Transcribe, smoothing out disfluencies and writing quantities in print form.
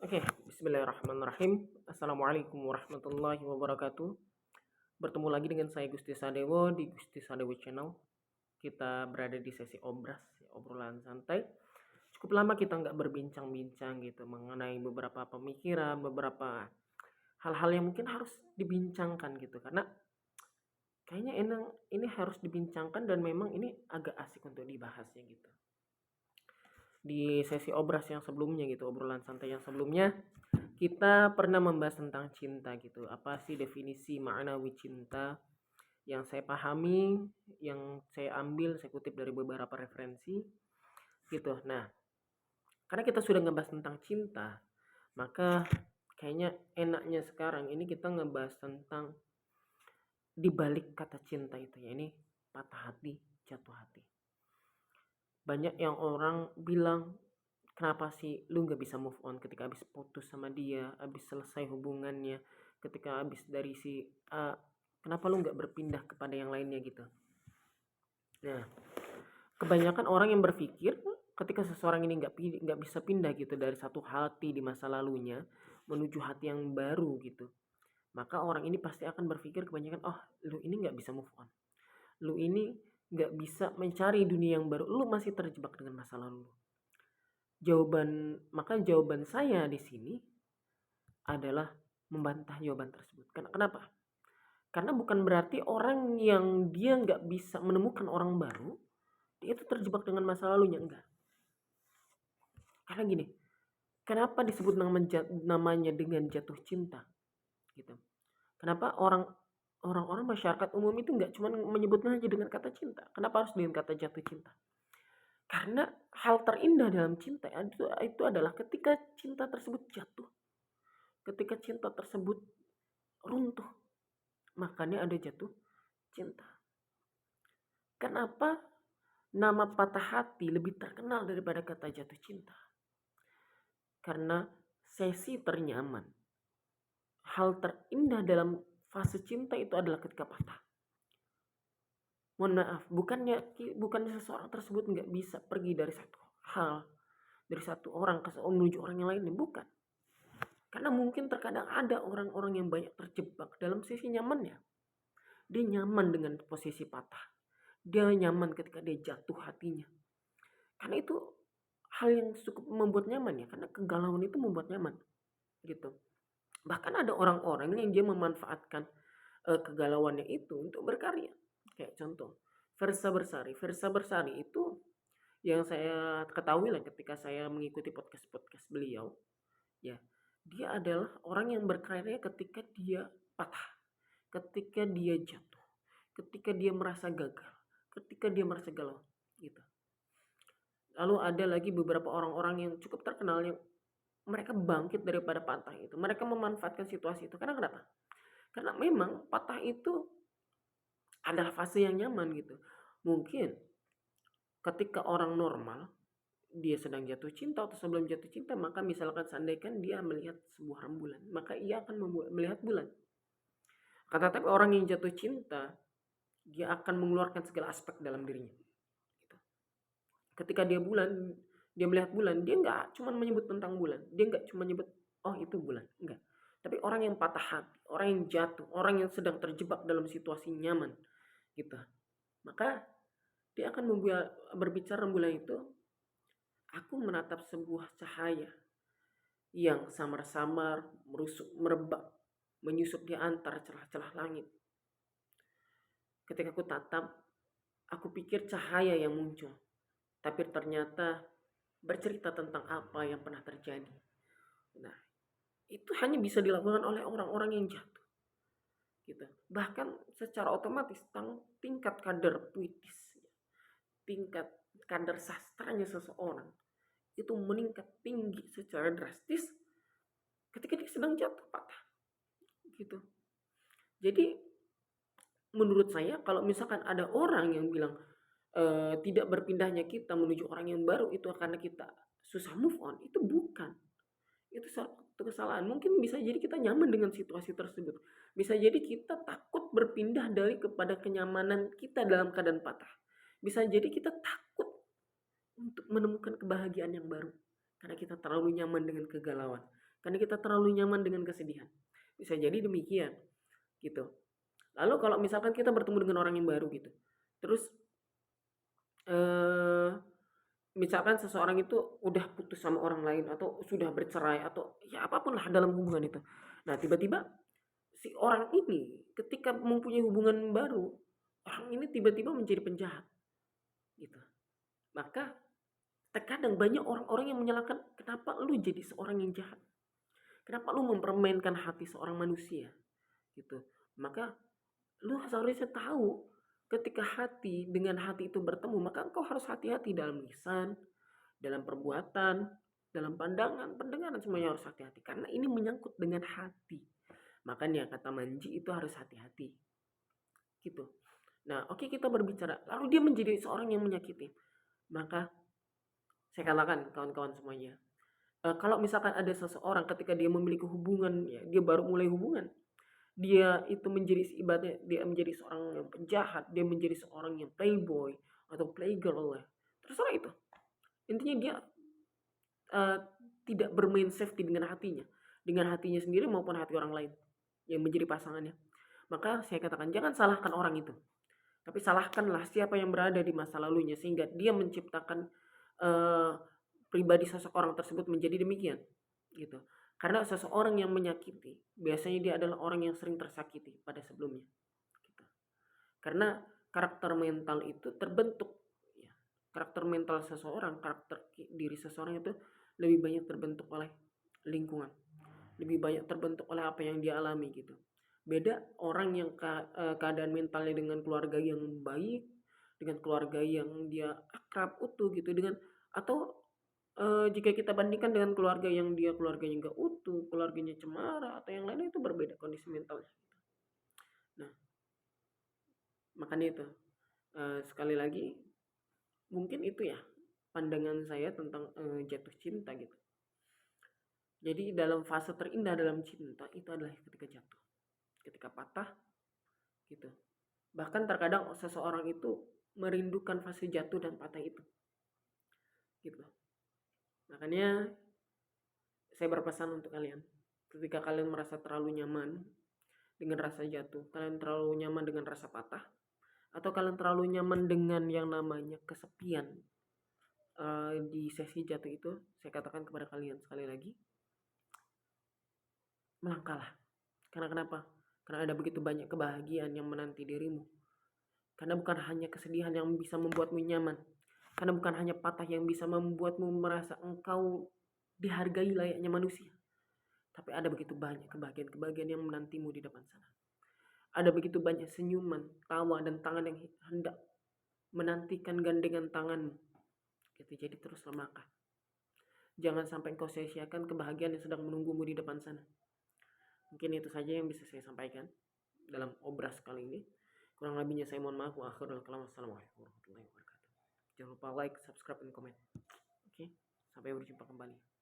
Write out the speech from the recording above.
Oke, bismillahirrahmanirrahim. Assalamualaikum warahmatullahi wabarakatuh. Bertemu lagi dengan saya Gusti Sadewo di Gusti Sadewo Channel. Kita berada di sesi obras, obrolan santai. Cukup lama kita nggak berbincang-bincang gitu mengenai beberapa pemikiran, beberapa hal-hal yang mungkin harus dibincangkan gitu. Karena kayaknya ini harus dibincangkan dan memang ini agak asik untuk dibahasnya gitu. Di sesi obras yang sebelumnya gitu, obrolan santai yang sebelumnya, kita pernah membahas tentang cinta gitu. Apa sih definisi maknawi cinta yang saya pahami, yang saya ambil, saya kutip dari beberapa referensi gitu. Nah, karena kita sudah ngebahas tentang cinta, maka kayaknya enaknya sekarang ini kita ngebahas tentang dibalik kata cinta itu ya, ini patah hati, jatuh hati. Banyak yang orang bilang, kenapa sih lu nggak bisa move on ketika habis putus sama dia, habis selesai hubungannya, ketika habis dari si A, kenapa lu nggak berpindah kepada yang lainnya gitu. Nah, kebanyakan orang yang berpikir ketika seseorang ini nggak bisa pindah gitu dari satu hati di masa lalunya menuju hati yang baru gitu, maka orang ini pasti akan berpikir kebanyakan, oh lu ini nggak bisa move on, lu ini nggak bisa mencari dunia yang baru, lu masih terjebak dengan masa lalu. Jawaban saya di sini adalah membantah jawaban tersebut. Kenapa? Karena bukan berarti orang yang dia nggak bisa menemukan orang baru, dia itu terjebak dengan masa lalunya, enggak. Karena gini, kenapa disebut namanya dengan jatuh cinta? Gitu. Kenapa orang-orang masyarakat umum itu nggak cuma menyebutnya aja dengan kata cinta? Kenapa harus dengan kata jatuh cinta? Karena hal terindah dalam cinta itu adalah ketika cinta tersebut jatuh, ketika cinta tersebut runtuh, makanya ada jatuh cinta. Kenapa nama patah hati lebih terkenal daripada kata jatuh cinta? Karena sesi ternyaman, hal terindah dalam fase cinta itu adalah ketika patah. Mohon maaf, bukannya seseorang tersebut nggak bisa pergi dari satu hal, dari satu orang menuju orang yang lainnya, bukan. Karena mungkin terkadang ada orang-orang yang banyak terjebak dalam sisi nyamannya. Dia nyaman dengan posisi patah. Dia nyaman ketika dia jatuh hatinya. Karena itu hal yang cukup membuat nyaman ya. Karena kegalauan itu membuat nyaman. Gitu. Bahkan ada orang-orang yang dia memanfaatkan kegalauannya itu untuk berkarya. Kayak contoh, Versa Bersari. Versa Bersari itu yang saya ketahui lah ketika saya mengikuti podcast-podcast beliau. Ya, dia adalah orang yang berkarya ketika dia patah, ketika dia jatuh, ketika dia merasa gagal, ketika dia merasa galau, gitu. Lalu ada lagi beberapa orang-orang yang cukup terkenal yang mereka bangkit daripada patah itu. Mereka memanfaatkan situasi itu. Karena kenapa? Karena memang patah itu adalah fase yang nyaman gitu. Mungkin ketika orang normal dia sedang jatuh cinta atau sebelum jatuh cinta, maka misalkan seandainya dia melihat sebuah rembulan, maka ia akan melihat bulan. Tapi orang yang jatuh cinta, dia akan mengeluarkan segala aspek dalam dirinya. Gitu. Ketika dia melihat bulan, dia nggak cuma menyebut tentang bulan, dia nggak cuma menyebut oh itu bulan, enggak. Tapi orang yang patah hati, orang yang jatuh, orang yang sedang terjebak dalam situasi nyaman, gitu. Maka dia akan berbicara rembulan itu, aku menatap sebuah cahaya yang samar-samar merebak, menyusup di antara celah-celah langit. Ketika aku tatap, aku pikir cahaya yang muncul, tapi ternyata bercerita tentang apa yang pernah terjadi. Nah, itu hanya bisa dilakukan oleh orang-orang yang jatuh. Gitu. Bahkan secara otomatis tingkat kadar puitis, tingkat kadar sastranya seseorang itu meningkat tinggi secara drastis ketika dia sedang jatuh patah. Gitu. Jadi menurut saya kalau misalkan ada orang yang bilang tidak berpindahnya kita menuju orang yang baru itu karena kita susah move on, itu bukan. Itu satu kesalahan. Mungkin bisa jadi kita nyaman dengan situasi tersebut. Bisa jadi kita takut berpindah dari kepada kenyamanan kita dalam keadaan patah. Bisa jadi kita takut untuk menemukan kebahagiaan yang baru. Karena kita terlalu nyaman dengan kegalauan. karena kita terlalu nyaman dengan kesedihan. Bisa jadi demikian gitu. Lalu kalau misalkan kita bertemu dengan orang yang baru gitu, terus eh, misalkan seseorang itu udah putus sama orang lain atau sudah bercerai atau ya apapun lah dalam hubungan itu. Nah tiba-tiba si orang ini ketika mempunyai hubungan baru, orang ini tiba-tiba menjadi penjahat gitu. Maka terkadang banyak orang-orang yang menyalahkan, kenapa lu jadi seorang yang jahat, kenapa lu mempermainkan hati seorang manusia gitu. Maka lu seharusnya tahu, ketika hati dengan hati itu bertemu, maka engkau harus hati-hati dalam lisan, dalam perbuatan, dalam pandangan, pendengaran, semuanya harus hati-hati karena ini menyangkut dengan hati. Makanya kata Manji itu harus hati-hati gitu. Nah oke, kita berbicara lalu dia menjadi seorang yang menyakiti, maka saya katakan kawan-kawan semuanya, kalau misalkan ada seseorang ketika dia memiliki hubungan, ya, dia baru mulai hubungan, dia itu menjadi ibaratnya dia menjadi seorang yang penjahat, dia menjadi seorang yang playboy atau playgirl ya, terserah itu. Intinya dia uh, tidak bermain safety dengan hatinya sendiri maupun hati orang lain yang menjadi pasangannya. Maka saya katakan jangan salahkan orang itu, tapi salahkanlah siapa yang berada di masa lalunya sehingga dia menciptakan uh, pribadi sosok orang tersebut menjadi demikian gitu. Karena seseorang yang menyakiti biasanya dia adalah orang yang sering tersakiti pada sebelumnya gitu. Karena karakter mental itu terbentuk ya. Karakter mental seseorang, karakter diri seseorang itu lebih banyak terbentuk oleh lingkungan, lebih banyak terbentuk oleh apa yang dia alami gitu. Beda orang yang keadaan mentalnya dengan keluarga yang baik, dengan keluarga yang dia akrab utuh gitu, dengan atau jika kita bandingkan dengan keluarga yang dia keluarganya nggak utuh, keluarganya cemara atau yang lain, itu berbeda kondisi mentalnya. Nah makanya itu sekali lagi mungkin itu ya pandangan saya tentang jatuh cinta gitu. Jadi dalam fase terindah dalam cinta itu adalah ketika jatuh, ketika patah gitu. Bahkan terkadang seseorang itu merindukan fase jatuh dan patah itu gitu. Makanya saya berpesan untuk kalian, ketika kalian merasa terlalu nyaman dengan rasa jatuh, kalian terlalu nyaman dengan rasa patah, atau kalian terlalu nyaman dengan yang namanya kesepian di sesi jatuh itu, saya katakan kepada kalian sekali lagi, melangkahlah. Karena kenapa? Karena ada begitu banyak kebahagiaan yang menanti dirimu. Karena bukan hanya kesedihan yang bisa membuatmu nyaman. Karena bukan hanya patah yang bisa membuatmu merasa engkau dihargai layaknya manusia. Tapi ada begitu banyak kebahagiaan-kebahagiaan yang menantimu di depan sana. Ada begitu banyak senyuman, tawa, dan tangan yang hendak menantikan gandengan tanganmu. Gitu. Jadi teruslah melangkah. Jangan sampai engkau sia-siakan kebahagiaan yang sedang menunggumu di depan sana. Mungkin itu saja yang bisa saya sampaikan dalam obras kali ini. Kurang lebihnya saya mohon maaf. Assalamualaikum warahmatullahi wabarakatuh. Jangan lupa like, subscribe, dan komen. Oke, sampai berjumpa kembali.